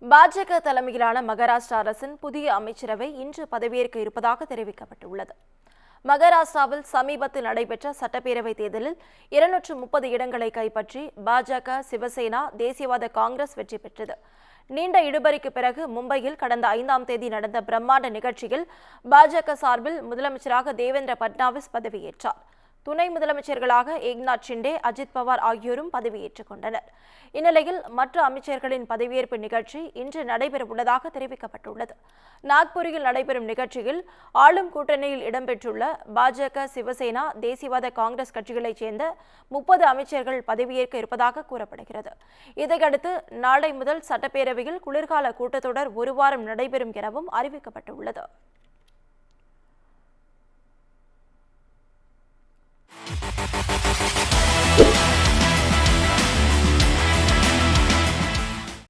பாஜக தலைமையிலான மகாராஷ்டிரா அரசின் புதிய அமைச்சரவை இன்று பதவியேற்க இருப்பதாக தெரிவிக்கப்பட்டுள்ளது. மகாராஷ்டிராவில் சமீபத்தில் நடைபெற்ற சட்டப்பேரவைத் தேர்தலில் 230 இடங்களை கைப்பற்றி பாஜக, சிவசேனா, தேசியவாத காங்கிரஸ் வெற்றி பெற்றது. நீண்ட இழுபறிக்கு பிறகு மும்பையில் கடந்த 5ஆம் தேதி நடந்த பிரம்மாண்ட நிகழ்ச்சியில் பாஜக சார்பில் முதலமைச்சராக தேவேந்திர பட்னாவிஸ் பதவியேற்றார். துணை முதலமைச்சர்களாக ஏக்நாத் ஷிண்டே, அஜித் பவார் ஆகியோரும் பதவியேற்றுக் கொண்டனர். இந்நிலையில் மற்ற அமைச்சர்களின் பதவியேற்பு நிகழ்ச்சி இன்று நடைபெறவுள்ளதாக தெரிவிக்கப்பட்டுள்ளது. நாக்பூரில் நடைபெறும் நிகழ்ச்சியில் ஆளும் கூட்டணியில் இடம்பெற்றுள்ள பாஜக, சிவசேனா, தேசியவாத காங்கிரஸ் கட்சிகளைச் சேர்ந்த 30 அமைச்சர்கள் பதவியேற்க இருப்பதாக கூறப்படுகிறது. இதையடுத்து நாளை முதல் சட்டப்பேரவையில் குளிர்கால கூட்டத்தொடர் ஒரு வாரம் நடைபெறும் எனவும் அறிவிக்கப்பட்டுள்ளது.